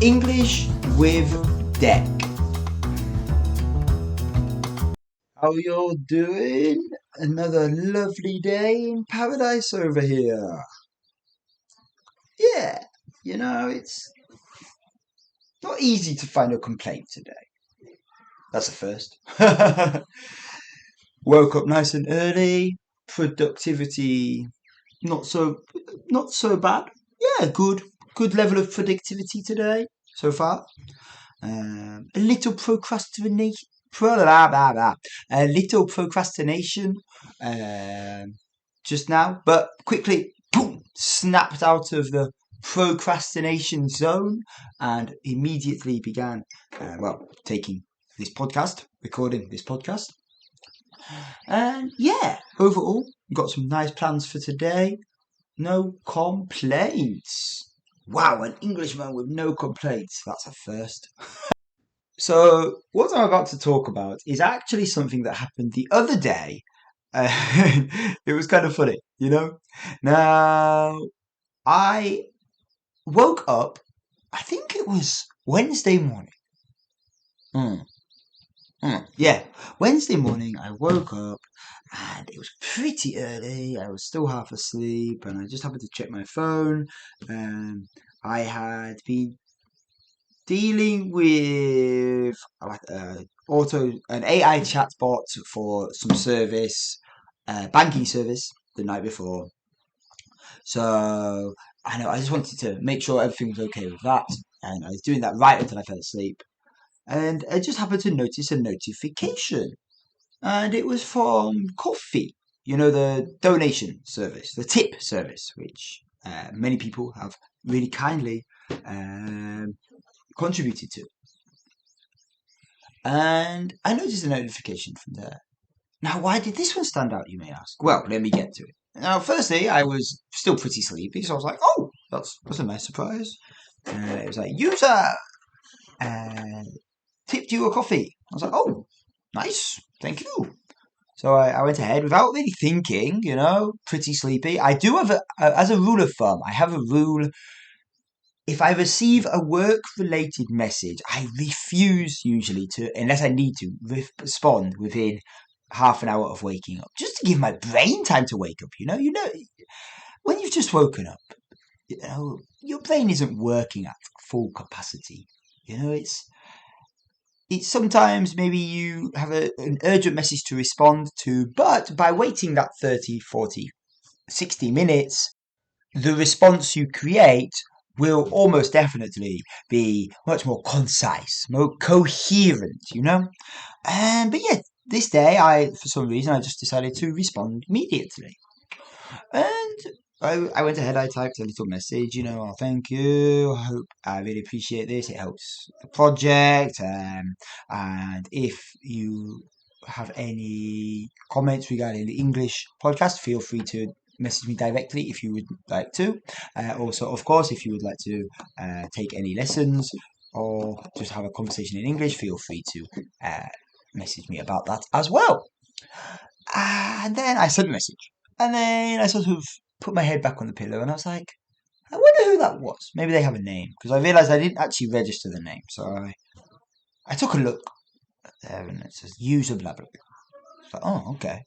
English with Deck. How y'all doing? Another lovely day in paradise over here. Yeah, it's not easy to find a complaint today. That's a first. Woke up nice and early. Productivity not so bad. Yeah, good level of productivity today so far. A little procrastination, a little procrastination just now, but quickly boom, snapped out of the procrastination zone and immediately began, taking this podcast, recording this podcast. And yeah, overall, got some nice plans for today. No complaints. Wow, an Englishman with no complaints. That's a first. So, what I'm about to talk about is actually something that happened the other day. It was kind of funny, Now, I woke up, I think it was Wednesday morning. Yeah, Wednesday morning, I woke up and it was pretty early. I was still half asleep and I just happened to check my phone. I had been dealing with like an AI chatbot for some service, banking service the night before. So I know I just wanted to make sure everything was okay with that, and I was doing that right until I fell asleep. And I just happened to notice a notification, and it was from Coffee. The donation service, the tip service, which many people have really kindly um, contributed to. And I noticed a notification from there. Now, why did this one stand out, you may ask? Well, let me get to it. Now, firstly, I was still pretty sleepy, so I was like, oh, that's a nice surprise. It was like, user tipped you a coffee. I was like, oh, nice, thank you. So I went ahead without really thinking, pretty sleepy. I do have as a rule of thumb, I have a rule. If I receive a work-related message, I refuse usually to, unless I need to, respond within half an hour of waking up, just to give my brain time to wake up. When you've just woken up, your brain isn't working at full capacity. It's sometimes maybe you have an urgent message to respond to, but by waiting that 30, 40, 60 minutes, the response you create will almost definitely be much more concise, more coherent, But yeah, this day, for some reason, I just decided to respond immediately. And I went ahead, I typed a little message, oh, thank you. I really appreciate this. It helps the project. And if you have any comments regarding the English podcast, feel free to message me directly if you would like to. Also, of course, if you would like to take any lessons or just have a conversation in English, feel free to message me about that as well. And then I sent a message. And then I sort of put my head back on the pillow and I was like, I wonder who that was. Maybe they have a name. Because I realised I didn't actually register the name. So I took a look there and it says user blah blah blah. I was like, oh, okay.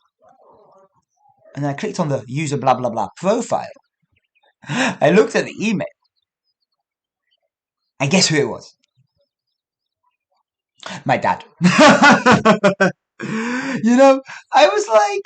And then I clicked on the user blah blah blah profile. I looked at the email. And guess who it was? My dad. I was like,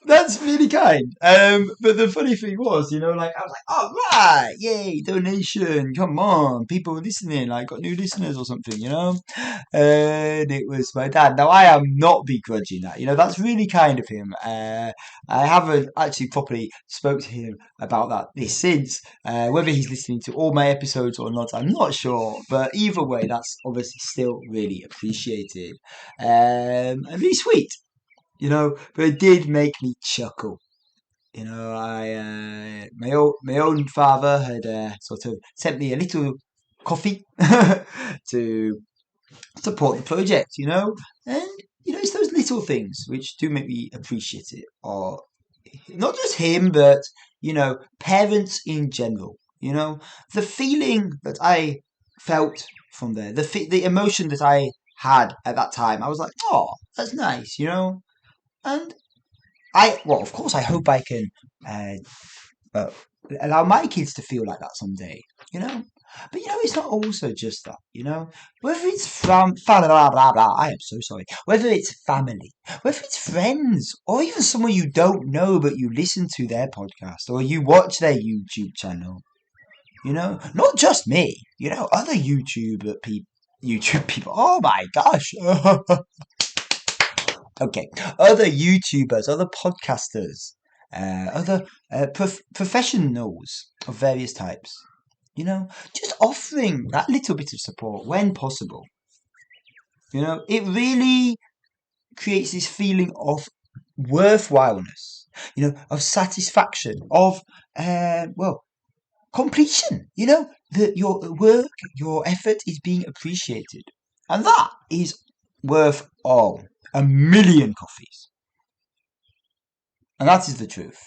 that's really kind. But the funny thing was, I was like, all right, yay, donation, come on, people listening, like got new listeners or something, And it was my dad. Now I am not begrudging that, that's really kind of him. I haven't actually properly spoke to him about that this since. Whether he's listening to all my episodes or not, I'm not sure. But either way, that's obviously still really appreciated. And really sweet. But it did make me chuckle. My own father had sort of sent me a little coffee to support the project, and it's those little things which do make me appreciate it, or not just him, but parents in general. The feeling that I felt from there. The emotion that I had at that time, I was like, oh, that's nice, And of course, I hope I can uh, uh, allow my kids to feel like that someday, you know. But it's not also just that, Whether it's from blah blah blah blah, I am so sorry. Whether it's family, whether it's friends, or even someone you don't know but you listen to their podcast or you watch their YouTube channel, not just me, other YouTube people. Oh my gosh. Okay, other YouTubers, other podcasters, other professionals of various types. Just offering that little bit of support when possible. It really creates this feeling of worthwhileness, of satisfaction, of completion. That your work, your effort is being appreciated, and that is worth a million coffees. And that is the truth.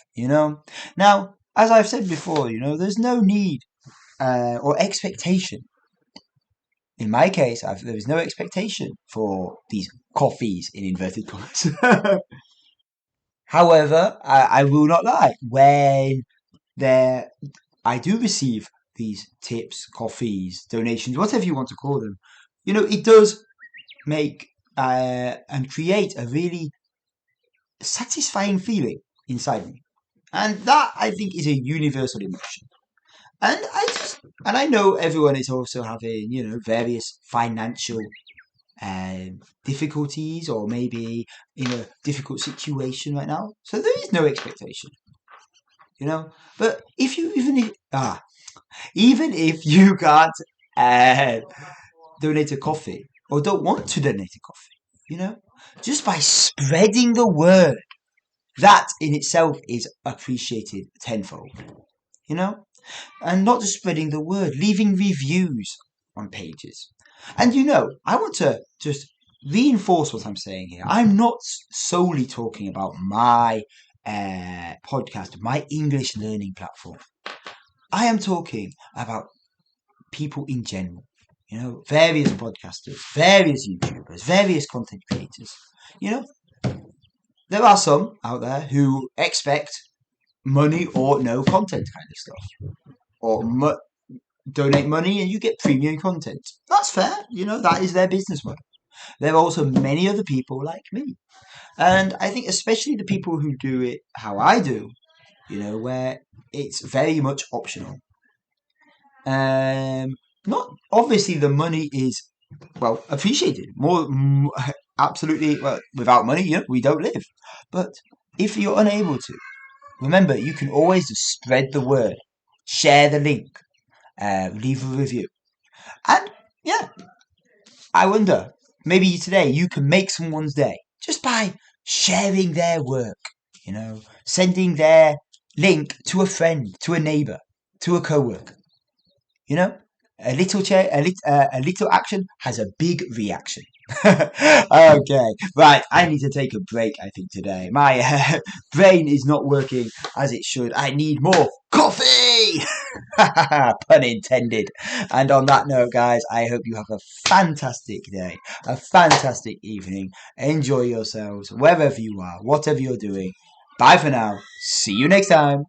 Now, as I've said before, there's no need or expectation. In my case, there is no expectation for these coffees in inverted commas. However, I will not lie. When I do receive these tips, coffees, donations, whatever you want to call them, it does make and create a really satisfying feeling inside me. And that, I think, is a universal emotion. And I know everyone is also having, various financial difficulties, or maybe in a difficult situation right now. So there is no expectation, But even if you can't donate a coffee or don't want to donate a coffee, just by spreading the word, that in itself is appreciated tenfold, and not just spreading the word, leaving reviews on pages. And I want to just reinforce what I'm saying here. I'm not solely talking about my podcast, my English learning platform. I am talking about people in general, various podcasters, various YouTubers, various content creators. There are some out there who expect money or no content kind of stuff, or donate money and you get premium content. That's fair, that is their business model. There are also many other people like me, and I think especially the people who do it how I do, where it's very much optional. Not obviously the money is appreciated more. Absolutely, without money, we don't live. But if you're unable to, remember, you can always just spread the word, share the link, leave a review. And yeah, I wonder, maybe today you can make someone's day just by sharing their work, sending their link to a friend, to a neighbor, to a co-worker. A little action has a big reaction. Okay, right. I need to take a break, I think, today. My brain is not working as it should. I need more coffee! Pun intended. And on that note, guys, I hope you have a fantastic day, a fantastic evening. Enjoy yourselves, wherever you are, whatever you're doing. Bye for now. See you next time.